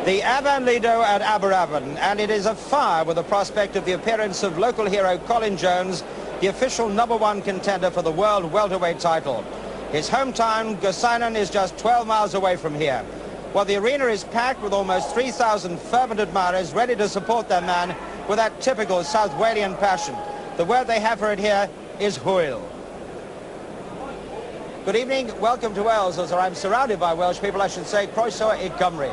The Avon Lido at Aberabon, and it is afire with the prospect of the appearance of local hero Colin Jones, the official #1 contender for the world welterweight title. His hometown, Gosainen, is just 12 miles away from here. Well, the arena is packed with almost 3,000 fervent admirers ready to support their man with that typical South Walian passion. The word they have for it here is hwyl. Good evening, welcome to Wales, or I'm surrounded by Welsh people, I should say, croeso I Gymru.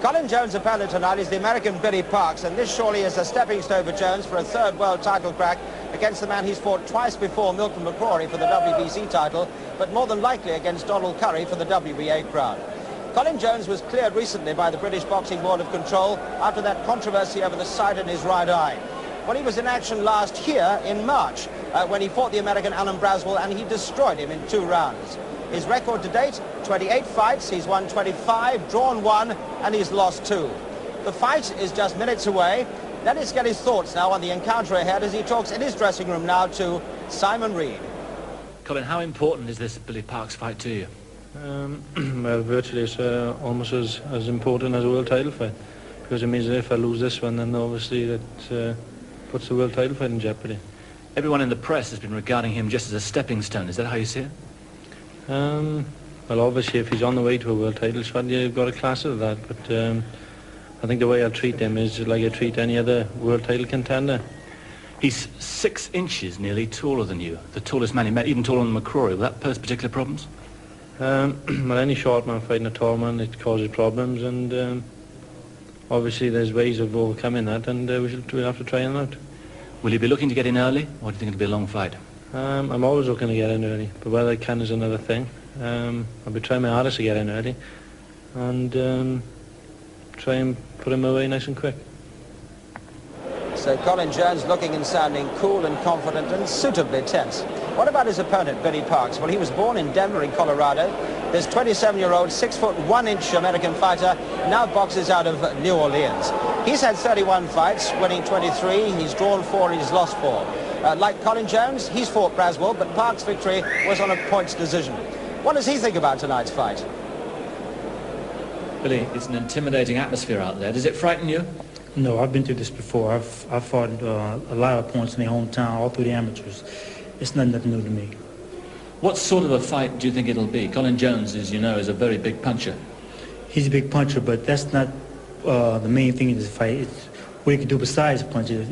Colin Jones' opponent tonight is the American Billy Parks, and this surely is a stepping stone for Jones for a third world title crack against the man he's fought twice before, Milton McCrory, for the WBC title, but more than likely against Donald Curry for the WBA crown. Colin Jones was cleared recently by the British Boxing Board of Control after that controversy over the sight in his right eye. Well, he was in action last year in March when he fought the American Alan Braswell, and he destroyed him in 2 rounds. His record to date, 28 fights, he's won 25, drawn 1, and he's lost 2. The fight is just minutes away. Let's get his thoughts now on the encounter ahead as he talks in his dressing room now to Simon Reed. Colin, how important is this Billy Parks fight to you? Well, virtually it's almost as important as a world title fight, because it means that if I lose this one, then obviously that puts the world title fight in jeopardy. Everyone in the press has been regarding him just as a stepping stone. Is that how you see it? Well, obviously, if he's on the way to a world title shot, you've got to class it as that. But I think the way I'll treat him is like I treat any other world title contender. He's 6 inches nearly taller than you, the tallest man he met, even taller than McCrory. Will that pose particular problems? Well, any short man fighting a tall man, it causes problems, and obviously there's ways of overcoming that, and we'll have to try them out. Will you be looking to get in early, or do you think it'll be a long fight? I'm always looking to get in early, but whether I can is another thing. I'll be trying my hardest to get in early and try and put him away nice and quick. So Colin Jones looking and sounding cool and confident and suitably tense. What about his opponent, Billy Parks? Well, he was born in Denver in Colorado. This 27-year-old, 6'1" American fighter now boxes out of New Orleans. He's had 31 fights, winning 23. He's drawn 4 and he's lost 4. Like Colin Jones, he's fought Braswell, but Parks' victory was on a points decision. What does he think about tonight's fight? Billy, it's an intimidating atmosphere out there. Does it frighten you? No, I've been through this before. I've fought a lot of points in their hometown, all through the amateurs. It's nothing new to me. What sort of a fight do you think it'll be? Colin Jones, as you know, is a very big puncher. He's a big puncher, but that's not the main thing in this fight. It's what he can do besides punches.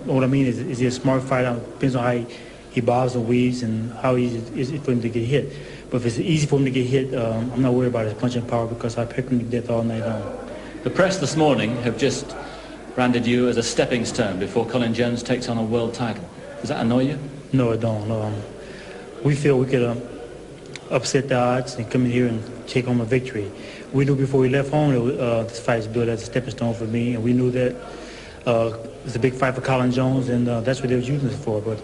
What I mean is he a smart fighter? It depends on how he bobs and weaves and how easy it is for him to get hit. But if it's easy for him to get hit, I'm not worried about his punching power because I pick him to death all night long. The press this morning have just branded you as a stepping stone before Colin Jones takes on a world title. Does that annoy you? No, it don't. No. We feel we could upset the odds and come in here and take home a victory. We knew before we left home that this fight is built as a stepping stone for me, and we knew that it's a big fight for Colin Jones, and that's what they was using it for. But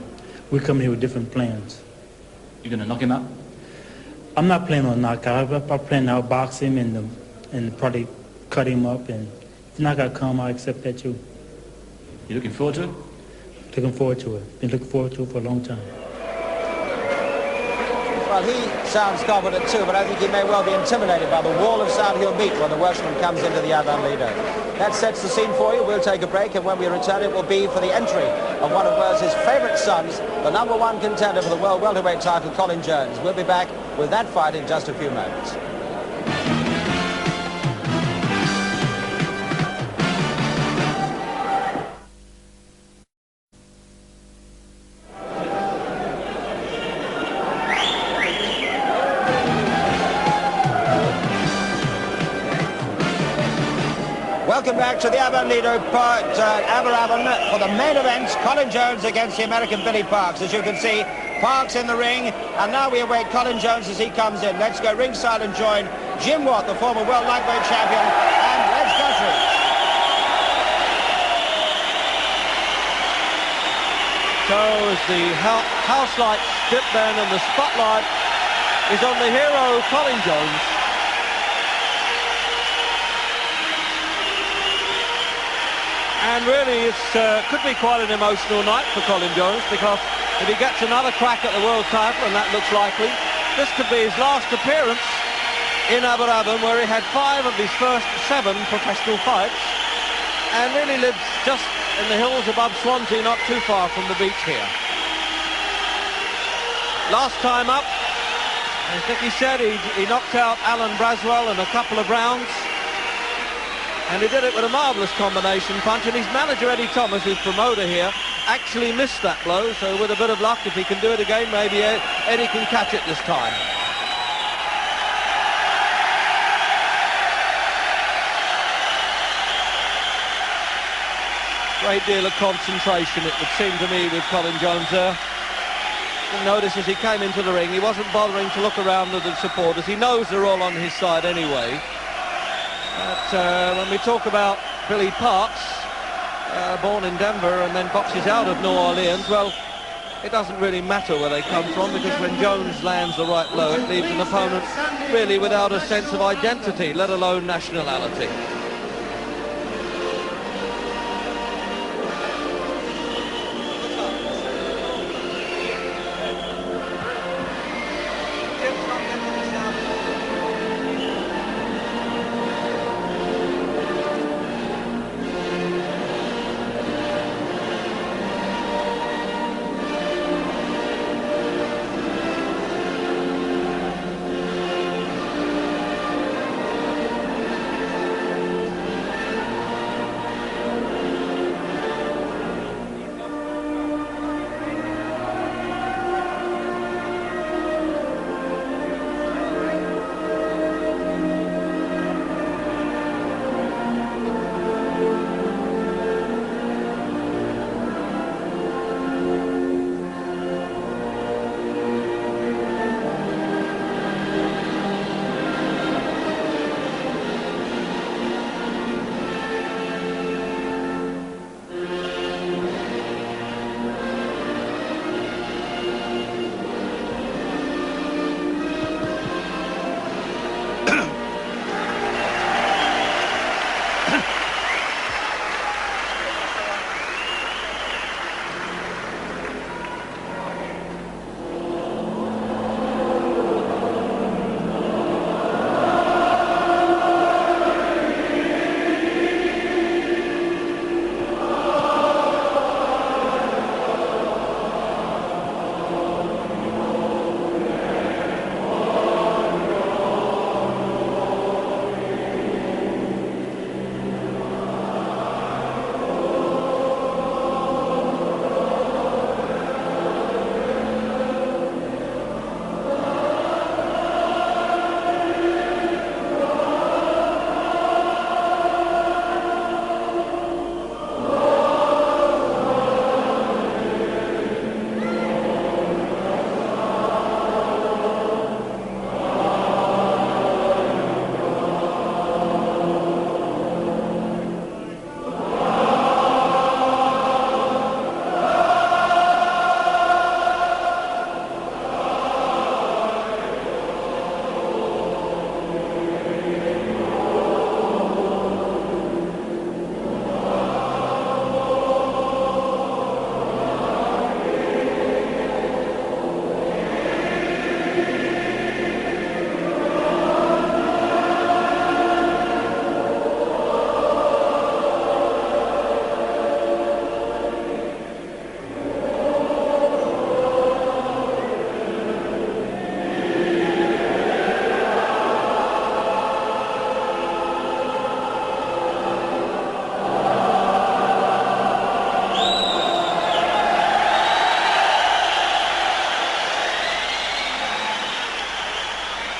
we're coming here with different plans. You're going to knock him out? I'm not planning on knockout. I'm planning to outbox him and probably cut him up. And if knockout come, I accept that too. You looking forward to it? Looking forward to it. Been looking forward to it for a long time. Well, he sounds confident too, but I think he may well be intimidated by the wall of sound he'll meet when the Welshman comes into the Avon Lido. That sets the scene for you. We'll take a break, and when we return, it will be for the entry of one of Wales' favourite sons, the #1 contender for the world welterweight title, Colin Jones. We'll be back with that fight in just a few moments. Welcome back to the Avon Lido Aberabon for the main event, Colin Jones against the American Billy Parks. As you can see, Parks in the ring, and now we await Colin Jones as he comes in. Let's go ringside and join Jim Watt, the former world lightweight champion, and Reg Guthrie. So as the house lights dip down and the spotlight is on the hero Colin Jones. And really, it could be quite an emotional night for Colin Jones, because if he gets another crack at the world title, and that looks likely, this could be his last appearance in Aberabon, where he had 5 of his first 7 professional fights and really lives just in the hills above Swansea, not too far from the beach here. Last time up, as Nicky said, he knocked out Alan Braswell in a couple of rounds, and he did it with a marvellous combination punch, and his manager Eddie Thomas, his promoter here, actually missed that blow, so with a bit of luck, if he can do it again, maybe Eddie can catch it this time. Great deal of concentration, it would seem to me, with Colin Jones there. Notice as he came into the ring, he wasn't bothering to look around at the supporters. He knows they're all on his side anyway. But when we talk about Billy Parks, born in Denver and then boxes out of New Orleans, well, it doesn't really matter where they come from, because when Jones lands the right blow, it leaves an opponent really without a sense of identity, let alone nationality.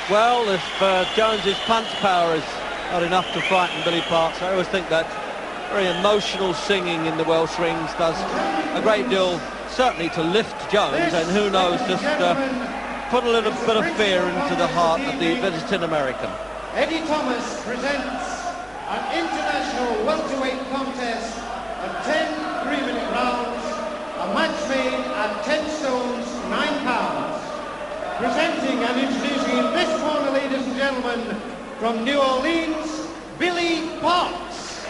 Well, if Jones's punch power is not enough to frighten Billy Parks, I always think that very emotional singing in the Welsh rings does a great deal, certainly to lift Jones, and who knows, just put a little bit of fear into the heart of the visiting American. Eddie Thomas presents an international welterweight contest of 10 3-minute rounds, a match made at 10 stones, 9 pounds. Presenting and introducing in this corner, ladies and gentlemen, from New Orleans, Billy Parks.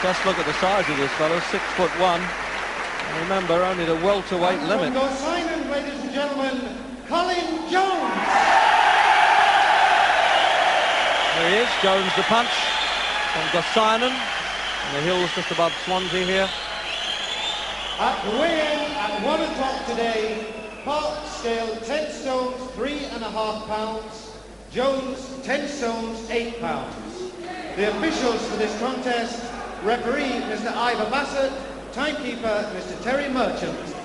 Just look at the size of this fellow, 6'1". And remember, only the welterweight limit. From North Island, ladies and gentlemen, Colin Jones. There he is, Jones the punch from Gossainen, on the hills just above Swansea here. At the weigh-in at 1 o'clock today, Parks scaled 10 stones 3.5 pounds, Jones 10 stones 8 pounds. The officials for this contest: referee Mr. Ivor Bassett, timekeeper Mr. Terry Merchant.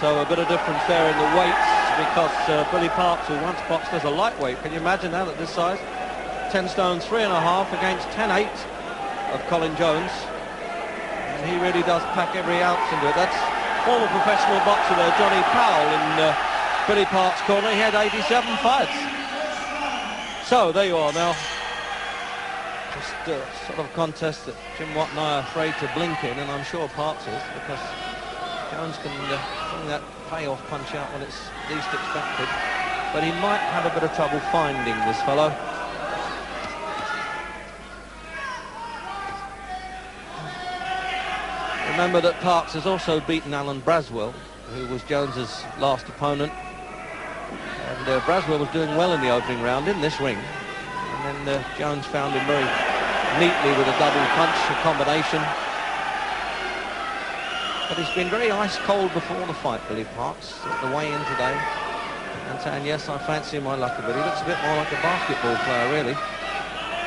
So a bit of difference there in the weights, because Billy Parks, who once boxed as a lightweight, can you imagine that at this size? 10 stones 3.5 against 10.8 of Colin Jones. And he really does pack every ounce into it. That's former professional boxer there, Johnny Powell, in Billy Parks' corner. He had 87 fights. So there you are now. Just a sort of contest that Jim Watt and I are afraid to blink in, and I'm sure Parks is, because Jones can bring that payoff punch out when it's least expected. But he might have a bit of trouble finding this fellow. Remember that Parks has also beaten Alan Braswell, who was Jones's last opponent. And Braswell was doing well in the opening round in this ring. And then Jones found him very neatly with a double punch, a combination. But he's been very ice cold before the fight, Billy Parks, at the weigh-in today. And saying, yes, I fancy my luck a bit. He looks a bit more like a basketball player, really,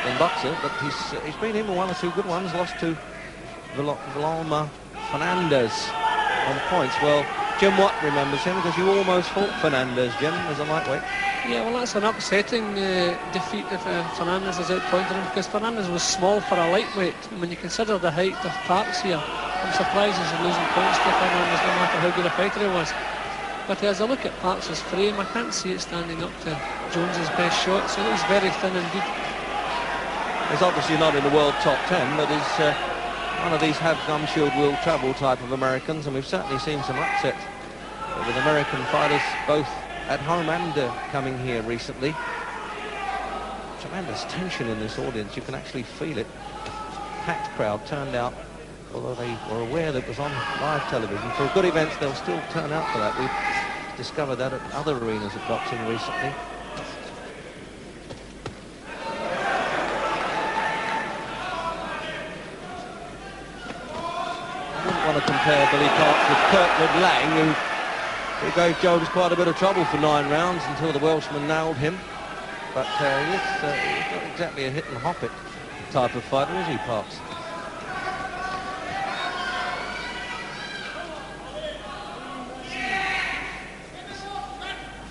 than boxer. But he's been in with one or two good ones, lost to Villalma Fernandez on points. Well, Jim Watt remembers him because you almost fought Fernandez, Jim, as a lightweight. Yeah, well, that's an upsetting defeat if Fernandez is outpointed him, because Fernandez was small for a lightweight. And when you consider the height of Parks here, I'm surprised he's losing points to Fernandez, no matter how good a fighter he was. But as I look at Parks' frame, I can't see it standing up to Jones's best shots. He looks very thin indeed. He's obviously not in the world top 10, but he's one of these have gum shield will travel type of Americans, and we've certainly seen some upset with American fighters both at home and coming here recently. Tremendous tension in this audience, you can actually feel it. Packed crowd turned out, although they were aware that it was on live television. For good events they'll still turn out for that. We've discovered that at other arenas of boxing recently. Want to compare Billy Parks with Kirkwood Lang, who gave Jones quite a bit of trouble for 9 rounds until the Welshman nailed him. But he's not exactly a hit and hop it type of fighter, is he, Parks?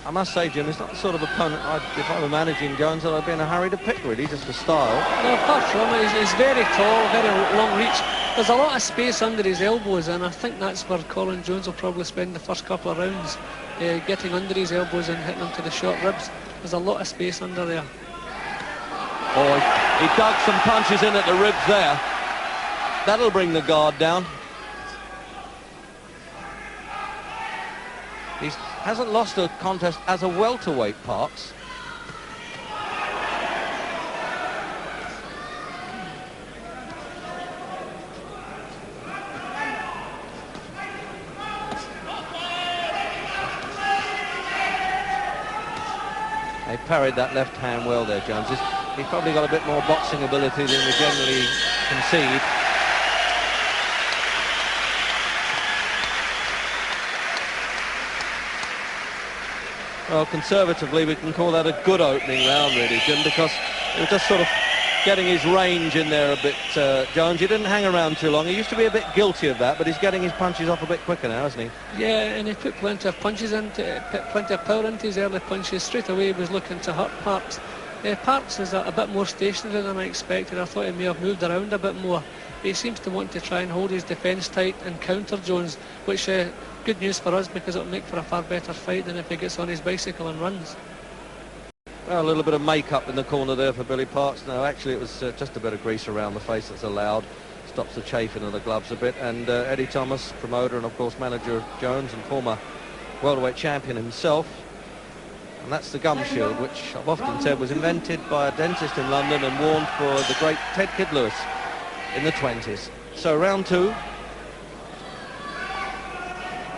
I must say, Jim, it's not the sort of opponent if I were managing Jones, that I'd be in a hurry to pick, really, just for style. No, apart from it, he's very tall, very long reach. There's a lot of space under his elbows, and I think that's where Colin Jones will probably spend the first couple of rounds, getting under his elbows and hitting them to the short ribs. There's a lot of space under there. Oh, he dug some punches in at the ribs there. That'll bring the guard down. He hasn't lost a contest as a welterweight, Parks. They parried that left hand well there, Jones. He's probably got a bit more boxing ability than we generally concede. Well, conservatively, we can call that a good opening round, really, Jim, because it was just sort of getting his range in there a bit, Jones. He didn't hang around too long. He used to be a bit guilty of that, but he's getting his punches off a bit quicker now, isn't he? Yeah, and he put plenty of punches into, plenty of power into his early punches. Straight away, he was looking to hurt Parks. Parks is a bit more stationary than I expected. I thought he may have moved around a bit more. He seems to want to try and hold his defence tight and counter Jones, which good news for us, because it'll make for a far better fight than if he gets on his bicycle and runs. Well, a little bit of makeup in the corner there for Billy Parks. No, actually it was just a bit of grease around the face that's allowed. Stops the chafing of the gloves a bit. And Eddie Thomas, promoter and of course manager of Jones and former welterweight champion himself. And that's the gum shield, which I've often said was invented by a dentist in London and worn for the great Ted Kid Lewis in the 20s. So round 2.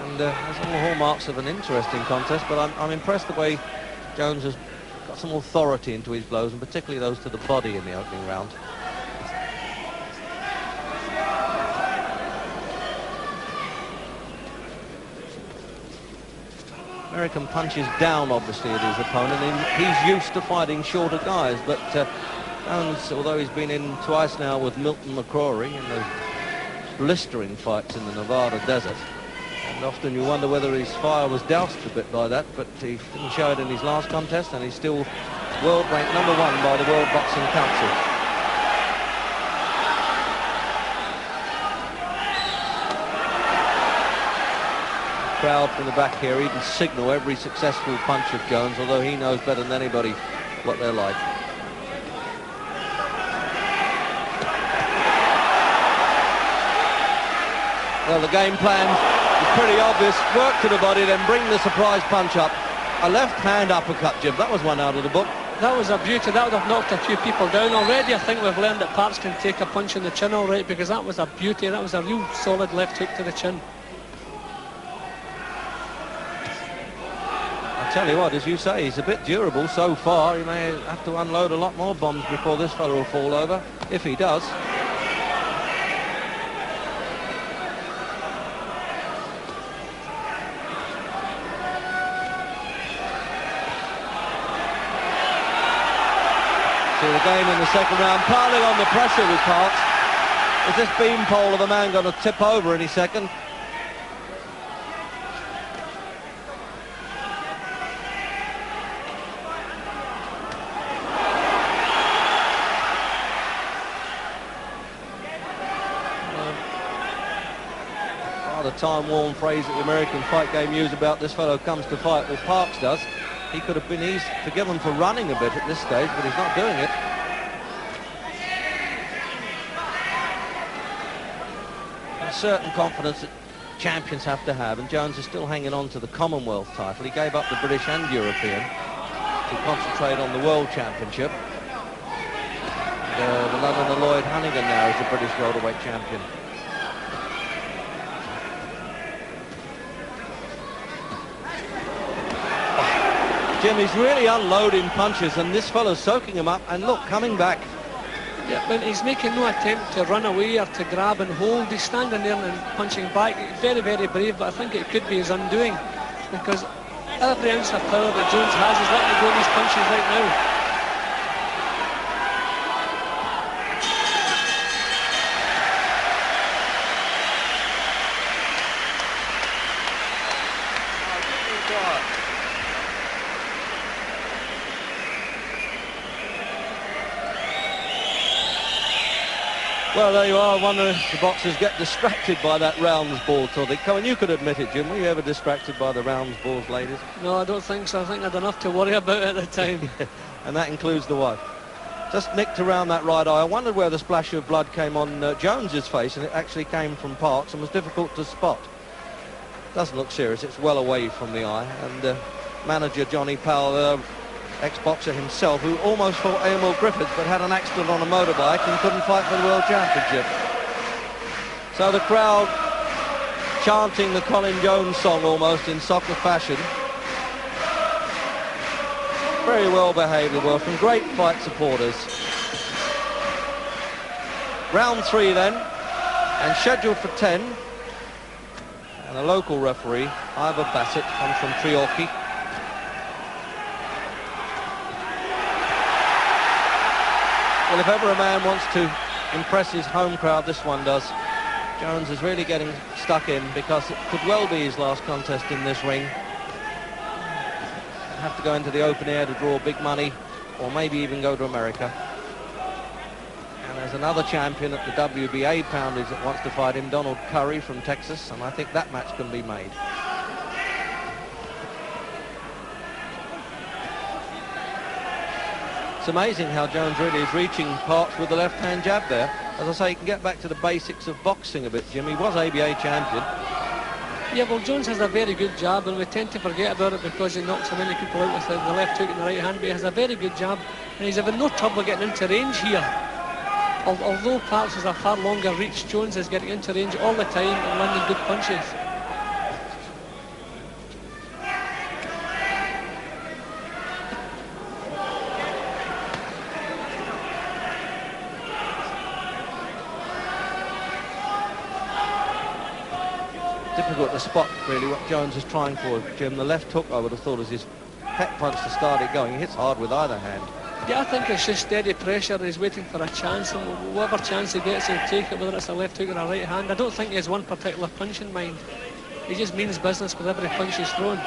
And there's all the hallmarks of an interesting contest, but I'm impressed the way Jones has got some authority into his blows, and particularly those to the body in the opening round. American punches down, obviously, at his opponent. He's used to fighting shorter guys, but Jones, although he's been in twice now with Milton McCrory in those blistering fights in the Nevada desert, and often you wonder whether his fire was doused a bit by that, but he didn't show it in his last contest, and he's still world ranked #1 by the World Boxing Council. The crowd from the back here even signal every successful punch of Jones, although he knows better than anybody what they're like. Well, the game plan is pretty obvious. Work to the body, then bring the surprise punch up. A left-hand uppercut, Jim. That was one out of the book. That was a beauty. That would have knocked a few people down already. I think we've learned that Parks can take a punch in the chin all right, because that was a beauty. That was a real solid left hook to the chin. I tell you what, as you say, he's a bit durable so far. He may have to unload a lot more bombs before this fellow will fall over, if he does. See the game in the second round, piling on the pressure with Parks. Is this beanpole of a man going to tip over any second? The time-worn phrase that the American fight game use about this fellow comes to fight, well, Parks does. He could have been forgiven for running a bit at this stage, but he's not doing it. A certain confidence that champions have to have, and Jones is still hanging on to the Commonwealth title. He gave up the British and European to concentrate on the World Championship. And, the Londoner Lloyd Hannigan now is the British welterweight champion. Jim, he's really unloading punches, and this fellow's soaking him up, and look, coming back. Yeah, but he's making no attempt to run away or to grab and hold. He's standing there and punching back. Very, very brave, but I think it could be his undoing, because every ounce of power that Jones has is letting go of these punches right now. Well, there you are. I wonder if the boxers get distracted by that rounds ball topic. Colin, you could admit it, Jim. Were you ever distracted by the rounds balls, ladies? No, I don't think so. I think I had enough to worry about at the time. And that includes the wife. Just nicked around that right eye. I wondered where the splash of blood came on Jones's face, and it actually came from Parks and was difficult to spot. Doesn't look serious. It's well away from the eye. And manager Johnny Powell, ex-boxer himself, who almost fought Emil Griffiths but had an accident on a motorbike and couldn't fight for the World Championship. So the crowd chanting the Colin Jones song almost in soccer fashion. Very well behaved, they were, from great fight supporters. Round 3 then, and scheduled for 10. And a local referee, Ivor Bassett, comes from Treorchy. Well, if ever a man wants to impress his home crowd, this one does. Jones is really getting stuck in, because it could well be his last contest in this ring. He'll have to go into the open air to draw big money, or maybe even go to America. And there's another champion at the WBA poundage that wants to fight him, Donald Curry from Texas, and I think that match can be made. It's amazing how Jones really is reaching Parks with the left-hand jab there. As I say, he can get back to the basics of boxing a bit, Jim. He was ABA champion. Yeah, well, Jones has a very good jab, and we tend to forget about it because he knocks so many people out with the left hook and the right hand, but he has a very good jab, and he's having no trouble getting into range here. Although Parks has a far longer reach, Jones is getting into range all the time and landing good punches. difficult to spot, really, what Jones is trying for, Jim. The left hook, I would have thought, is his pet punch to start it going. He hits hard with either hand. Yeah, I think it's just steady pressure. He's waiting for a chance, and whatever chance he gets, he'll take it, whether it's a left hook or a right hand. I don't think he has one particular punch in mind. He just means business with every punch he's thrown.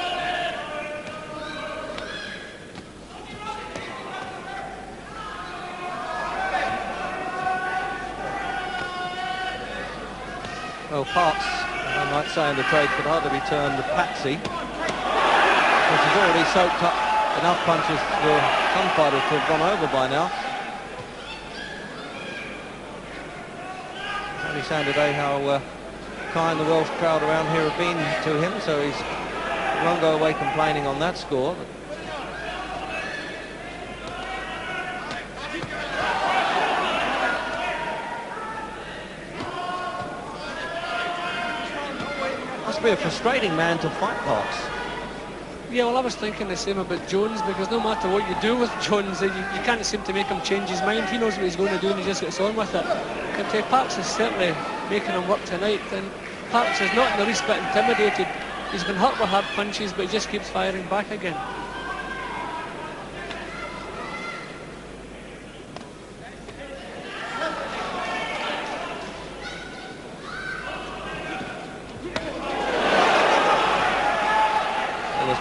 Well, Parks, I might say in the trade, could hardly be termed a patsy, because he's already soaked up enough punches for some fighters to have gone over by now. Only saying today how kind the Welsh crowd around here have been to him, so he won't go away complaining on that score. Must be a frustrating man to fight, Parks. Yeah, well, I was thinking the same about Jones, because no matter what you do with Jones, you can't seem to make him change his mind. He knows what he's going to do and he just gets on with it. But Parks is certainly making him work tonight, and Parks is not in the least bit intimidated. He's been hurt with hard punches, but he just keeps firing back again.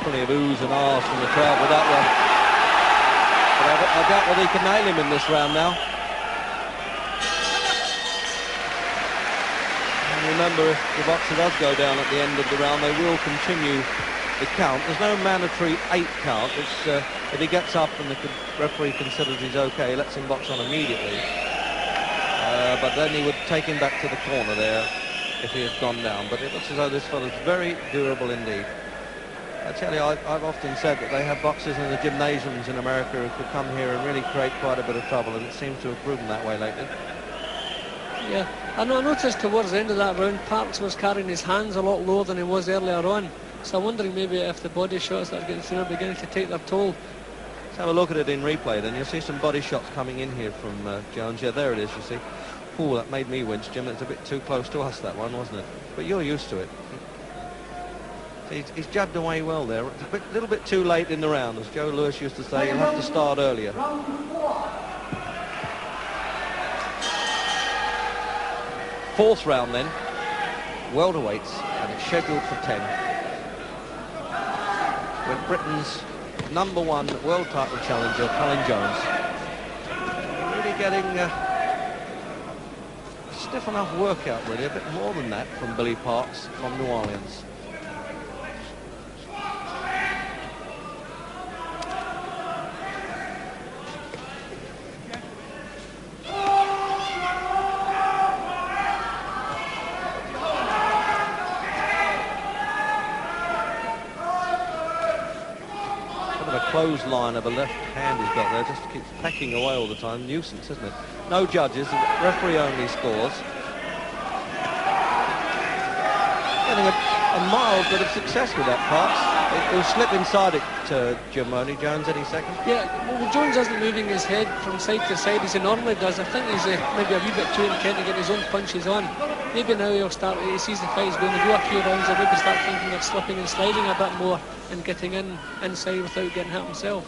Plenty of oohs and ahs from the crowd with that one. But I doubt whether he can nail him in this round now. And remember, if the boxer does go down at the end of the round, they will continue the count. There's no mandatory 8 count. It's, if he gets up and the referee considers he's okay, he lets him box on immediately. But then he would take him back to the corner there if he had gone down. But it looks as though this fella's very durable indeed. I tell you, I've often said that they have boxers in the gymnasiums in America who could come here and really create quite a bit of trouble, and it seems to have proven that way lately. Yeah, I noticed towards the end of that round, Parks was carrying his hands a lot lower than he was earlier on. So I'm wondering maybe if the body shots that are getting through are beginning to take their toll. Let's have a look at it in replay then. You'll see some body shots coming in here from Jones. Yeah, there it is, you see. Ooh, that made me wince, Jim. It's a bit too close to us, that one, wasn't it? But you're used to it. He's jabbed away well there. A little bit too late in the round, as Joe Lewis used to say. You'll have to start earlier. Fourth round then, welterweights, and it's scheduled for 10. With Britain's #1 world title challenger, Colin Jones. Really getting a stiff enough workout, really, a bit more than that from Billy Parks from New Orleans. Clothesline of a left hand he's got there, just keeps pecking away all the time. Nuisance, isn't it? No judges, referee only scores. Getting a mild bit of success with that Parks. It will slip inside it to Jimoni Jones any second. Yeah, well, Jones isn't moving his head from side to side as he normally does. I think he's maybe a wee bit too intent to get his own punches on. Maybe now he sees the fight's going to go a few rounds, and maybe start thinking of slipping and sliding a bit more and getting inside without getting hit himself.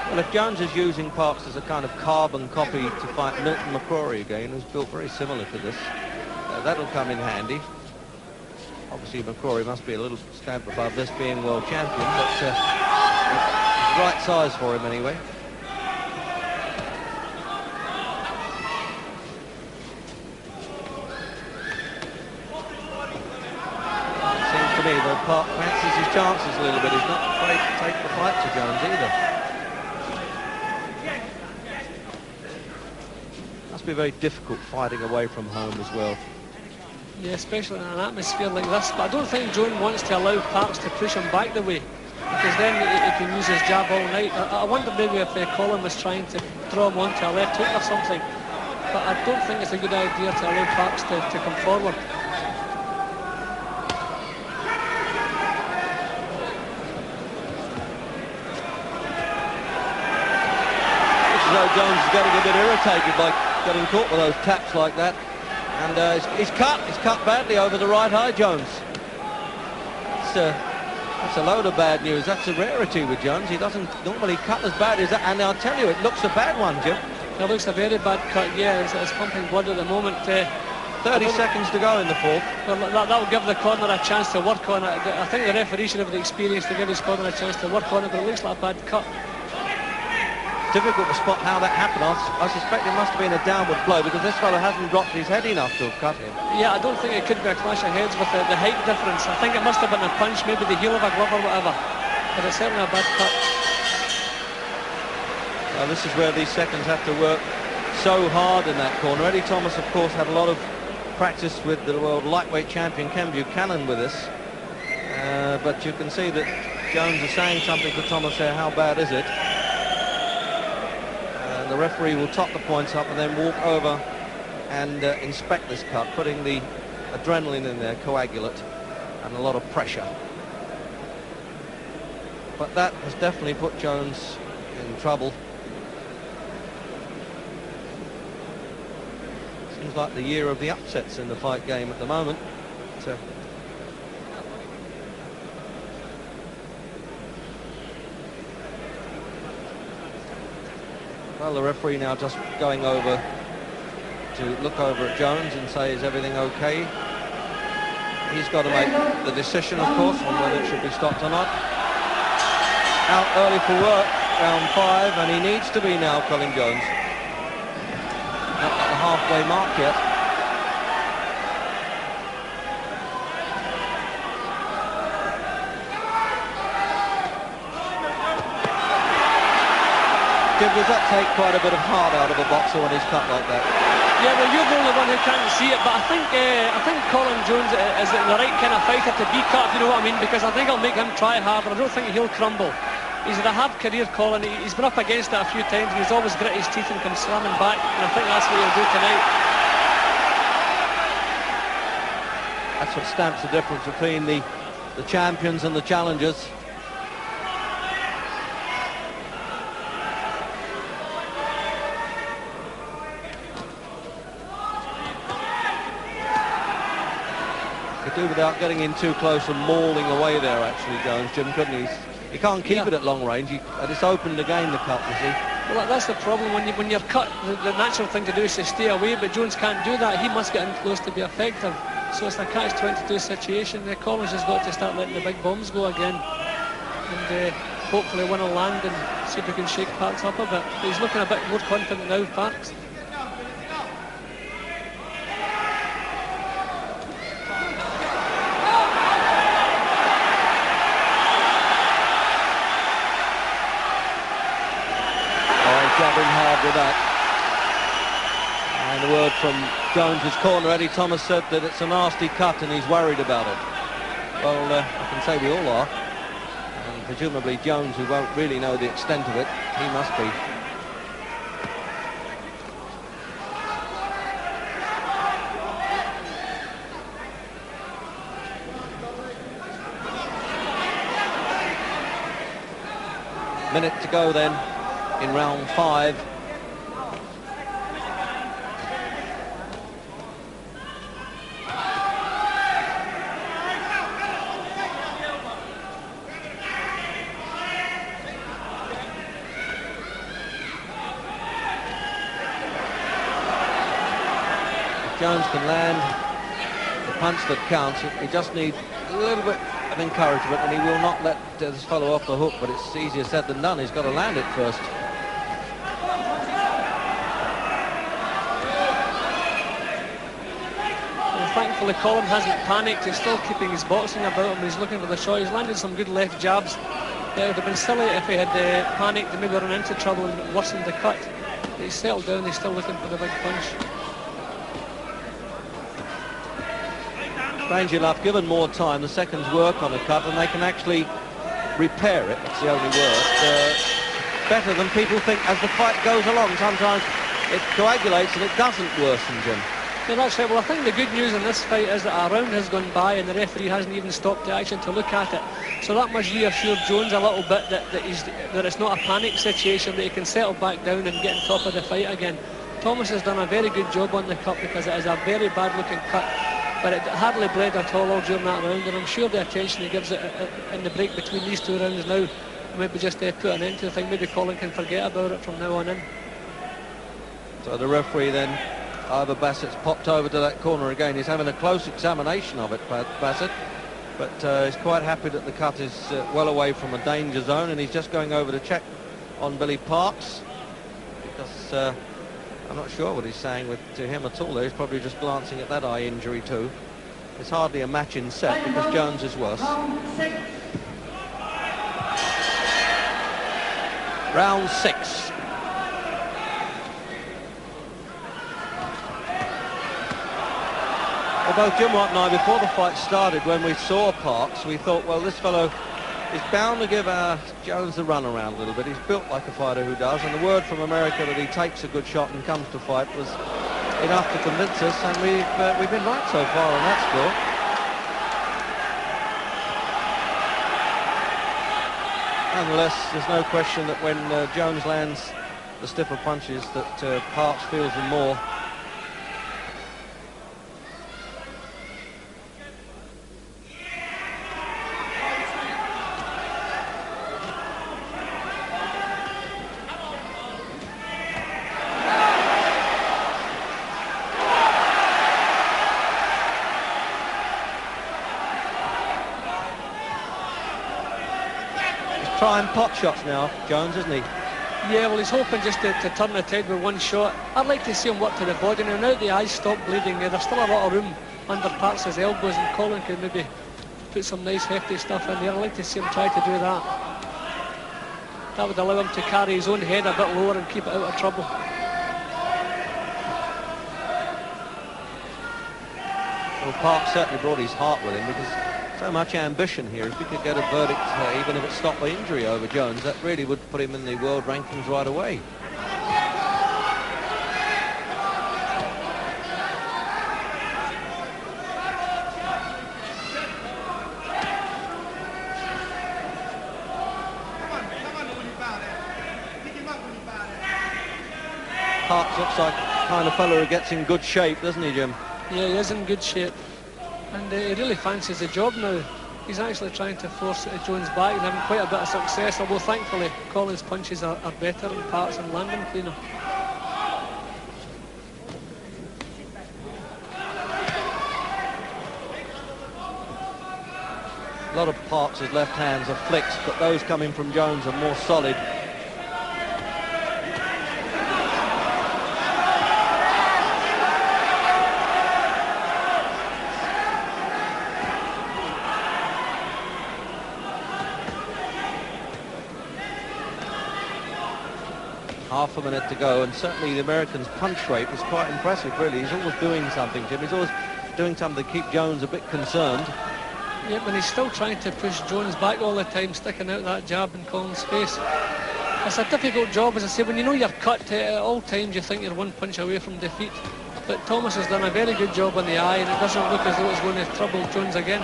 Well, if Jones is using Parks as a kind of carbon copy to fight Milton McCrory again, who's built very similar to this, that'll come in handy. Obviously, McCrory must be a little stamp above this, being world champion, but it's the right size for him anyway. Seems to me that Park fancies his chances a little bit. He's not afraid to take the fight to Jones either. Must be very difficult fighting away from home as well. Yeah, especially in an atmosphere like this. But I don't think Jones wants to allow Parks to push him back the way, because then he can use his jab all night. I wonder maybe if Colin was trying to draw him onto a left hook or something. But I don't think it's a good idea to allow Parks to come forward. though Jones is getting a bit irritated by getting caught with those taps like that. And he's cut badly over the right eye, Jones. That's a load of bad news. That's a rarity with Jones. He doesn't normally cut as bad as that. And I'll tell you, it looks a bad one, Jim. It looks a very bad cut, yeah. It's pumping blood at the moment. 30 seconds to go in the fourth. Well, that'll give the corner a chance to work on it. I think the referee should have the experience to give his corner a chance to work on it, but it looks like a bad cut. Difficult to spot how that happened. I suspect it must have been a downward blow because this fellow hasn't dropped his head enough to have cut him. Yeah, I don't think it could be a clash of heads with the height difference. I think it must have been a punch, maybe the heel of a glove or whatever. But it's certainly a bad cut. Well, this is where these seconds have to work so hard in that corner. Eddie Thomas, of course, had a lot of practice with the world lightweight champion Ken Buchanan with us. But you can see that Jones is saying something to Thomas there. How bad is it? The referee will top the points up and then walk over and inspect this cut, putting the adrenaline in there, coagulant, and a lot of pressure. But that has definitely put Jones in trouble. Seems like the year of the upsets in the fight game at the moment. Well, the referee now just going over to look over at Jones and say, is everything okay? He's got to make the decision, of course, on whether it should be stopped or not. Out early for work, round 5, and he needs to be now, Colin Jones. Not at the halfway mark yet. Does that take quite a bit of heart out of a boxer when he's cut like that? Yeah, well, you're the only one who can't see it, but I think Colin Jones is the right kind of fighter to be cut, if you know what I mean, because I think I'll make him try harder. I don't think he'll crumble. He's had a hard career, Colin. He's been up against it a few times, and he's always grit his teeth and come slamming back, and I think that's what he'll do tonight. That's what stamps the difference between the champions and the challengers. Do without getting in too close and mauling away there, actually, Jones, Jim, couldn't he? He can't keep it at long range. It's opened again, the cut, you see. Well, that's the problem. When you're cut, the natural thing to do is to stay away, but Jones can't do that. He must get in close to be effective. So it's a catch-22 situation. Colin's just got to start letting the big bombs go again. And hopefully one will land and see if we can shake Parks up a bit. But he's looking a bit more confident now, Parks. Jabbing hard with that. And a word from Jones's corner. Eddie Thomas said that it's a nasty cut and he's worried about it. Well, I can say we all are. And presumably Jones, who won't really know the extent of it, he must be. Minute to go then in round 5. If Jones can land the punch that counts, he just needs a little bit of encouragement, and he will not let this fellow off the hook, but it's easier said than done. He's got to land it first. Thankfully, Colin hasn't panicked. He's still keeping his boxing about him. He's looking for the shot. He's landed some good left jabs. It would have been silly if he had panicked and maybe run into trouble and worsened the cut. But he's settled down. He's still looking for the big punch. Strangely enough, given more time, the seconds work on a cut and they can actually repair it. That's the only word. Better than people think as the fight goes along. Sometimes it coagulates and it doesn't worsen, Jim. Yeah, that's right. Well, I think the good news in this fight is that a round has gone by and the referee hasn't even stopped the action to look at it. So that must reassure Jones a little bit that it's not a panic situation, that he can settle back down and get on top of the fight again. Thomas has done a very good job on the cut because it is a very bad-looking cut, but it hardly bled at all during that round, and I'm sure the attention he gives it in the break between these two rounds now, maybe just put an end to the thing. Maybe Colin can forget about it from now on in. So the referee then, Ivor Bassett's popped over to that corner again. He's having a close examination of it, Bassett, but he's quite happy that the cut is well away from a danger zone, and he's just going over to check on Billy Parks, because I'm not sure what he's saying to him at all there. He's probably just glancing at that eye injury too. It's hardly a match in set because Jones is worse. Round 6. Although Jim Watt and I, before the fight started, when we saw Parks, we thought, well, this fellow is bound to give Jones the run around a little bit. He's built like a fighter who does, and the word from America that he takes a good shot and comes to fight was enough to convince us, and we've been right so far on that score. Nonetheless, there's no question that when Jones lands the stiffer punches, that Parks feels them more. Trying pot shots now, Jones, isn't he? Yeah, well, he's hoping just to turn the head with one shot. I'd like to see him work to the body. Now the eyes stop bleeding, there's still a lot of room under Parks' elbows, and Colin could maybe put some nice hefty stuff in there. I'd like to see him try to do that. That would allow him to carry his own head a bit lower and keep it out of trouble. Well, Parks certainly brought his heart with him, because so much ambition here. If we could get a verdict, even if it stopped the injury over Jones, that really would put him in the world rankings right away. Parks looks like the kind of fellow who gets in good shape, doesn't he, Jim? Yeah, he is in good shape. And he really fancies the job now. He's actually trying to force Jones back and having quite a bit of success, although thankfully Colin's punches are better and Parks and landing cleaner. A lot of Parks' left hands are flicks, but those coming from Jones are more solid. Half a minute to go, and certainly the American's punch rate was quite impressive, really. He's always doing something, Jim. He's always doing something to keep Jones a bit concerned. Yeah, but he's still trying to push Jones back all the time, sticking out that jab in Colin's face. It's a difficult job, as I say. When you know you're cut, at all times you think you're one punch away from defeat. But Thomas has done a very good job on the eye, and it doesn't look as though it's going to trouble Jones again.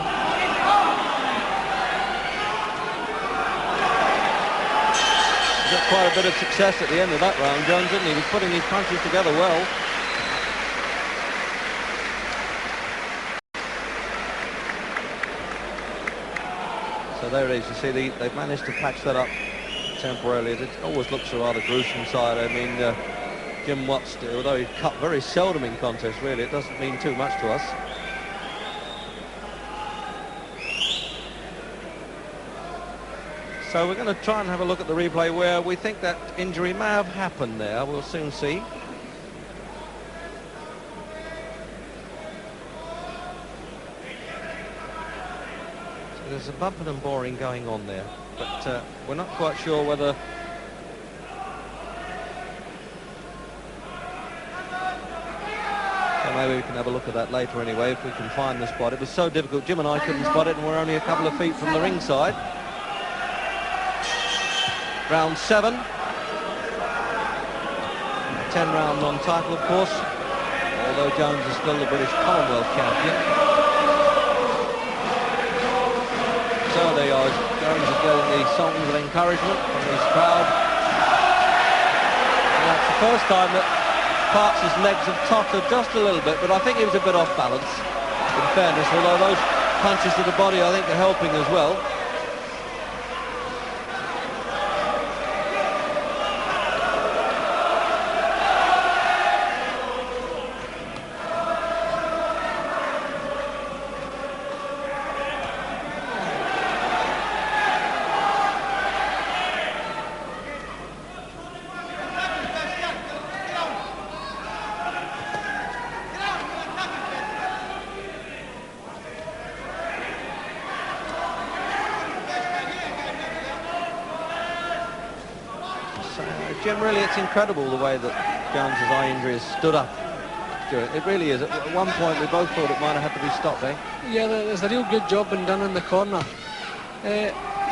Got quite a bit of success at the end of that round, Jones, didn't he? He was putting these punches together well. So there it is. You see, they've managed to patch that up temporarily. It always looks a rather gruesome side. I mean, Jim Watts, although he cut very seldom in contests, really, it doesn't mean too much to us. So we're going to try and have a look at the replay where we think that injury may have happened there. We'll soon see. So there's a bumping and boring going on there, but we're not quite sure whether... So maybe we can have a look at that later anyway, if we can find the spot. It was so difficult. Jim and I couldn't spot it, and we're only a couple of feet from the ringside. Round 7. 10-round non-title, of course. although Jones is still the British Commonwealth champion. So there you are, Jones is getting the songs of encouragement from his crowd. And that's the first time that Parks' legs have tottered just a little bit, but I think he was a bit off balance, in fairness, although those punches to the body I think are helping as well. Jim, really, it's incredible the way that Jones's eye injury has stood up. It really is. At one point, we both thought it might have had to be stopped, eh? Yeah, there's a real good job been done in the corner.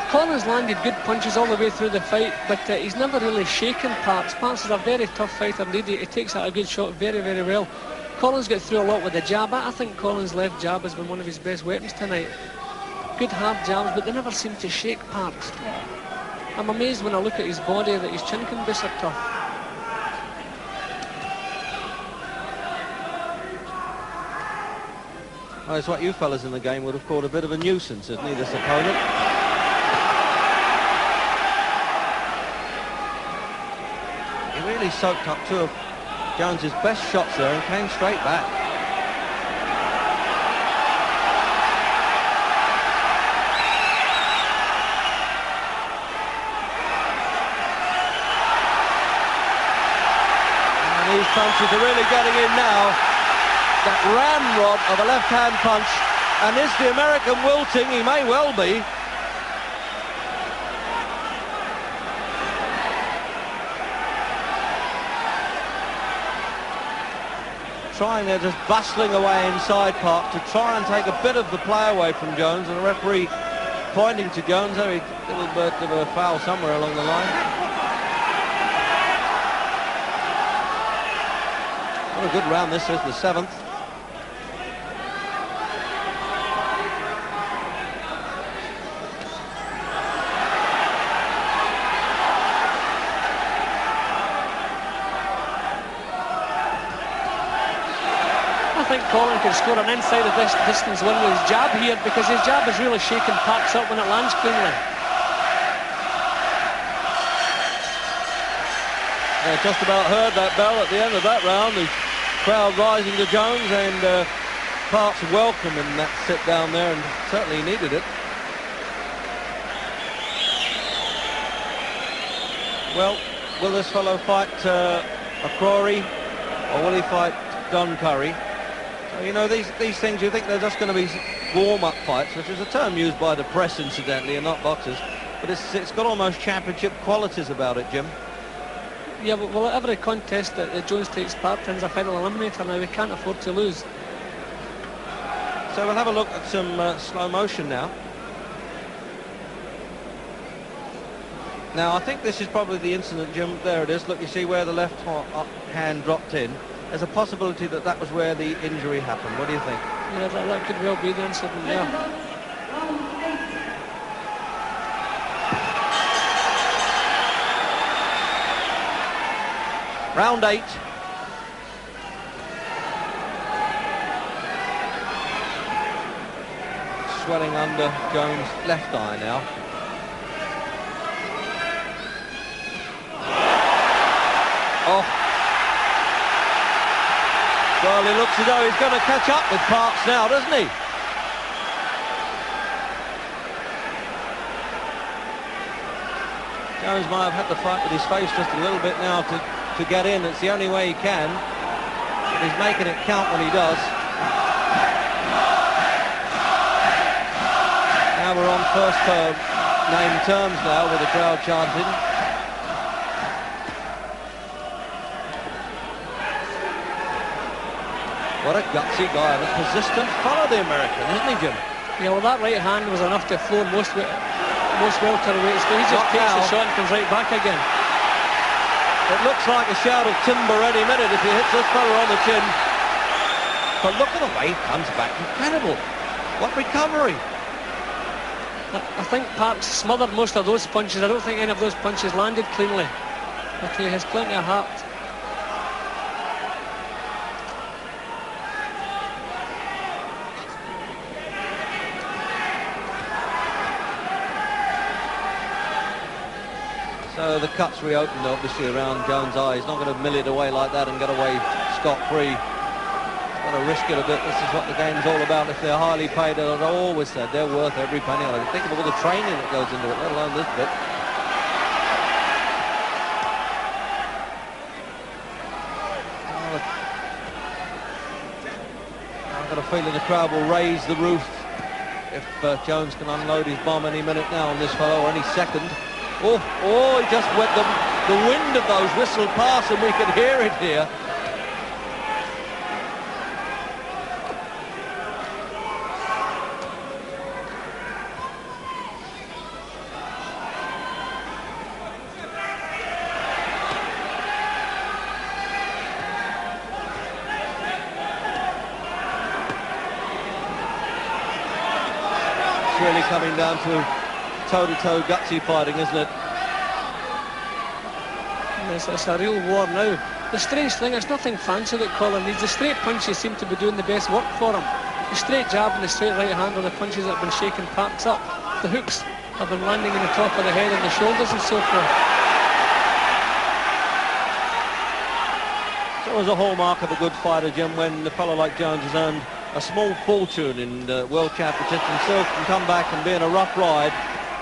Colin has landed good punches all the way through the fight, but he's never really shaken Parks. Parks is a very tough fighter indeed. He takes out a good shot very, very well. Colin's got through a lot with the jab. I think Colin's left jab has been one of his best weapons tonight. Good hard jabs, but they never seem to shake Parks. I'm amazed when I look at his body that his chin can be so tough. Well, it's what you fellas in the game would have called a bit of a nuisance, isn't he, this opponent? He really soaked up two of Jones's best shots there and came straight back. These punches are really getting in now. That ramrod of a left-hand punch, and is the American wilting? He may well be. Trying there, just bustling away inside Park to try and take a bit of the play away from Jones, and the referee pointing to Jones. There, a little bit of a foul somewhere along the line. What a good round this is, the 7th. I think Colin can score an inside of this distance win with his jab here, because his jab is really shaking Parks up when it lands cleanly. Just about heard that bell at the end of that round. The crowd rising to Jones, and Parks welcoming that sit down there, and certainly needed it. Well, will this fellow fight McCrory, or will he fight Don Curry? So, you know, these things, you think they're just going to be warm-up fights, which is a term used by the press, incidentally, and not boxers. But it's got almost championship qualities about it, Jim. Yeah, but well, every contest that Jones takes part in is a final eliminator now. We can't afford to lose. So we'll have a look at some slow motion now. Now, I think this is probably the incident, Jim. There it is. Look, you see where the left hand dropped in. There's a possibility that that was where the injury happened. What do you think? Yeah, that could well be the incident, yeah. Round 8. Swelling under Jones' left eye now. Oh. Well, he looks as though he's going to catch up with Parks now, doesn't he? Jones might have had to fight with his face just a little bit now to get in. It's the only way he can. But he's making it count when he does. Now we're on first name terms now with the crowd chanting. What a gutsy guy, and a persistent follow the American, isn't he, Jim? Yeah, well, that right hand was enough to floor most welterweights, but he just Not takes now. the shot and comes right back again. It looks like a shout of timber any minute if he hits this fella on the chin. But look at the way he comes back. Incredible. What recovery. I think Parks smothered most of those punches. I don't think any of those punches landed cleanly. But he has plenty of heart. So the cut's reopened, obviously, around Jones' eye. He's not going to mill it away like that and get away scot-free. He's got to risk it a bit. This is what the game's all about. If they're highly paid, as I've always said, they're worth every penny of it. Think of all the training that goes into it, let alone this bit. I've got a feeling the crowd will raise the roof if Jones can unload his bomb any minute now on this fellow, or any second. Oh, he just went the wind of those whistled past, and we could hear it here. It's really coming down to toe-to-toe gutsy fighting, isn't it? Yes, it's a real war now. The strange thing, there's nothing fancy that Colin needs. The straight punches seem to be doing the best work for him. The straight jab and the straight right hand are the punches that have been shaking Parks up. The hooks have been landing in the top of the head and the shoulders and so forth. So it was a hallmark of a good fighter, Jim, when a fellow like Jones has earned a small fortune in World Championships himself, can come back and be in a rough ride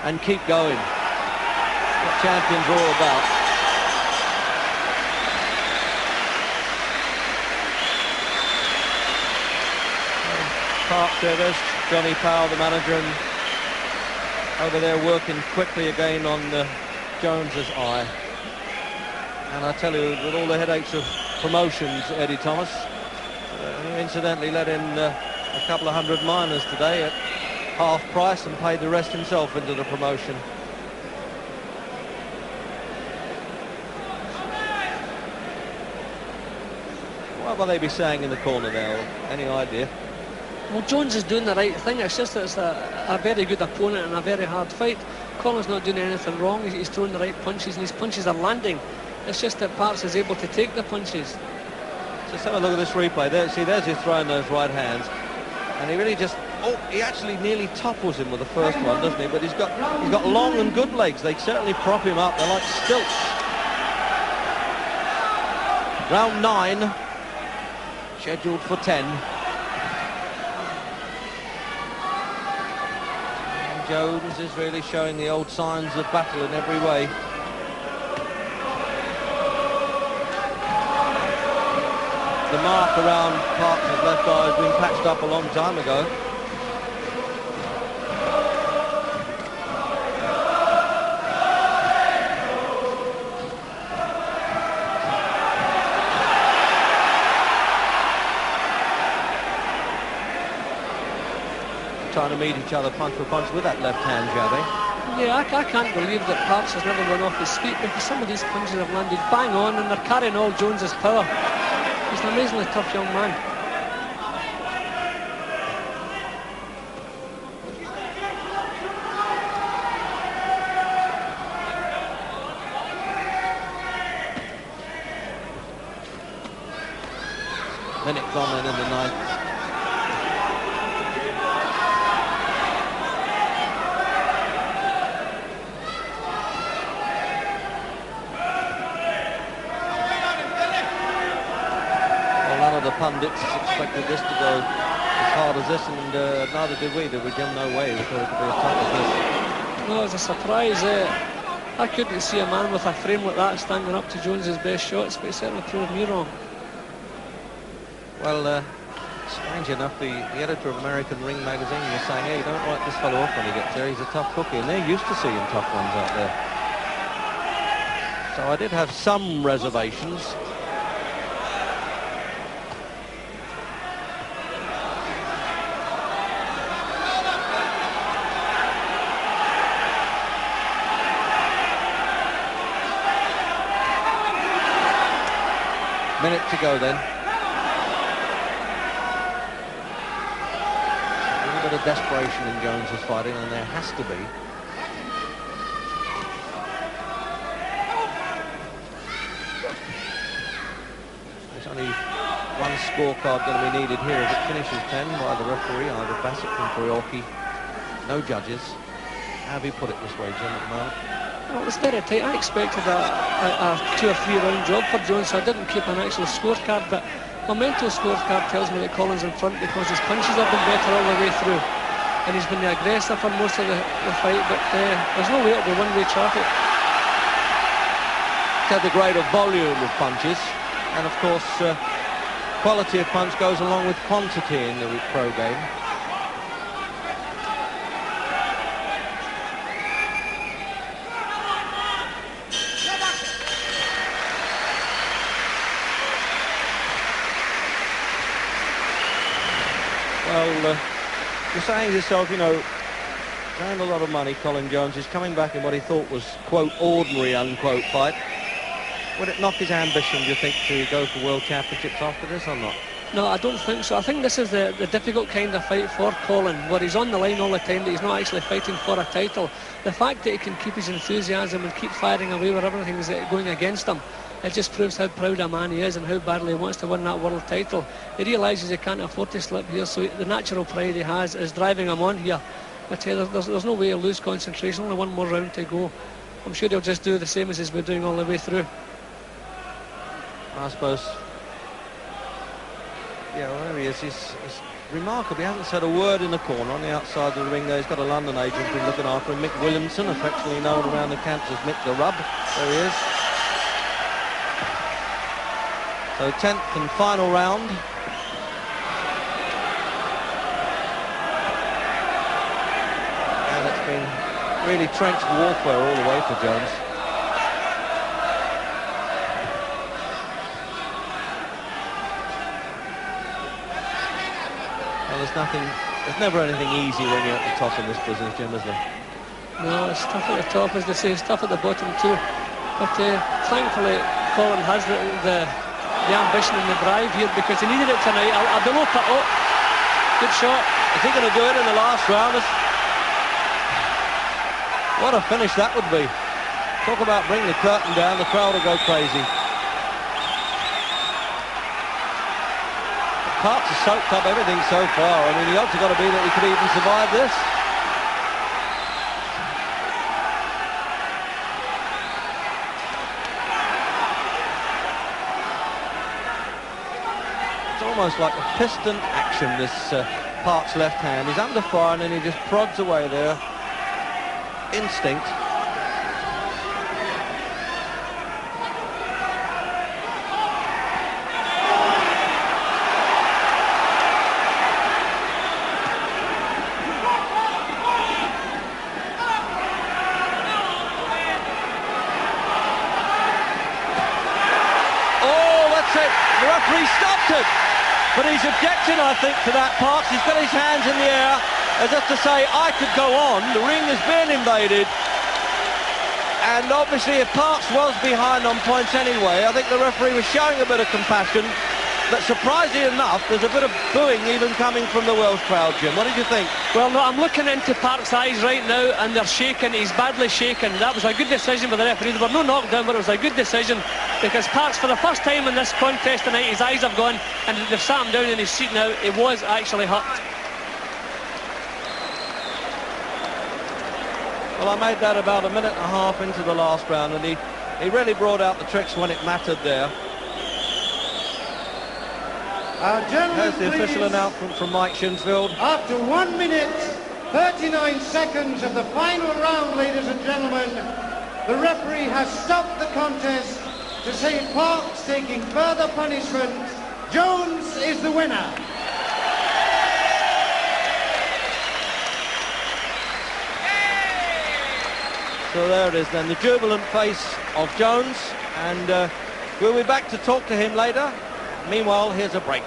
and keep going. What champions are all about. Parks there, there's Johnny Powell, the manager, and over there working quickly again on Jones's eye. And I tell you, with all the headaches of promotions, Eddie Thomas, who incidentally let in a couple of hundred minors today at half price and paid the rest himself into the promotion. What will they be saying in the corner there? Any idea? Well, Jones is doing the right thing. It's just that it's a very good opponent and a very hard fight. Colin's not doing anything wrong. He's throwing the right punches and his punches are landing. It's just that Parks is able to take the punches. Just have a look at this replay. There, see, there's his throwing those right hands. And he really just... Oh, he actually nearly topples him with the first one, doesn't he? But he's got long and good legs. They certainly prop him up. They're like stilts. Round 9. Scheduled for 10. And Jones is really showing the old signs of battle in every way. The mark around Parks' left eye has been patched up a long time ago. Trying to meet each other punch for punch with that left hand jabbing. Yeah, I can't believe that Parks has never run off his feet, because some of these punches have landed bang on and they're carrying all Jones's power. He's an amazingly tough young man. Minute gone then in the ninth. The pundits expected this to go as hard as this, and neither did we. Jim? No way. We thought it could be as tough as this. No, it's a surprise. I couldn't see a man with a frame like that standing up to Jones's best shots, but he certainly proved me wrong. Well, strange enough, the editor of American Ring magazine was saying, hey, don't write this fellow off when he gets there. He's a tough cookie, and they're used to seeing tough ones out there. So I did have some reservations. Minute to go then. bit of desperation in Jones's fighting, and there has to be. There's only one scorecard going to be needed here as it finishes 10 by the referee, either Bassett and Karaoke. No judges. How have you put it this way, Jim, at the moment? Well, it was very tight. I expected a 2 or 3 round job for Jones, so I didn't keep an actual scorecard, but my mental scorecard tells me that Colin's in front because his punches have been better all the way through, and he's been the aggressor for most of the fight, but there's no way it'll be one-way traffic. He's had the grade of volume of punches, and of course quality of punch goes along with quantity in the pro game. Well, you're saying to yourself, you know, earned a lot of money, Colin Jones is coming back in what he thought was, quote, ordinary, unquote, fight. Would it knock his ambition, do you think, to go for World Championships after this or not? No, I don't think so. I think this is the difficult kind of fight for Colin, where he's on the line all the time, but he's not actually fighting for a title. The fact that he can keep his enthusiasm and keep firing away with everything is going against him, it just proves how proud a man he is and how badly he wants to win that world title. He realises he can't afford to slip here, so the natural pride he has is driving him on here. But there's no way he'll lose concentration, only one more round to go. I'm sure he'll just do the same as he's been doing all the way through. I suppose, yeah, well, there he is. He's remarkable. He hasn't said a word in the corner on the outside of the ring there. He's got a London agent who's looking after him, Mick Williamson, affectionately known around the camps as Mick the Rub. There he is. So 10th and final round. And it's been really trenched warfare all the way for Jones. Well, there's never anything easy when you're at the top in this business, Jim, is there? No, it's tough at the top, as they say, it's tough at the bottom too. But thankfully, Colin has the ambition and the drive here because he needed it tonight. I don't know, oh, good shot. Is he going to do it in the last round? What a finish that would be. Talk about bringing the curtain down, the crowd will go crazy. Parks has soaked up everything so far. I mean, the odds have got to be that he could even survive this. It's almost like a piston action, this Parks left hand. He's under fire and then he just prods away there. Instinct. The referee stopped it, but he's objecting, I think, to that. Parks, he's got his hands in the air as if to say, I could go on, the ring has been invaded. And obviously if Parks was behind on points anyway, I think the referee was showing a bit of compassion. But surprisingly enough, there's a bit of booing even coming from the Welsh crowd, Jim. What did you think? Well, no, I'm looking into Parks' eyes right now, and they're shaking. He's badly shaken. That was a good decision by the referee. There were no knockdown, but it was a good decision because Parks, for the first time in this contest tonight, his eyes have gone, and they've sat him down in his seat now. He was actually hurt. Well, I made that about a minute and a half into the last round, and he really brought out the tricks when it mattered there. There's the official announcement from Mike Shinsfield. After 1 minute, 39 seconds of the final round, ladies and gentlemen, the referee has stopped the contest to say Parks taking further punishment. Jones is the winner. So there it is then, the jubilant face of Jones, and we'll be back to talk to him later. Meanwhile, here's a break.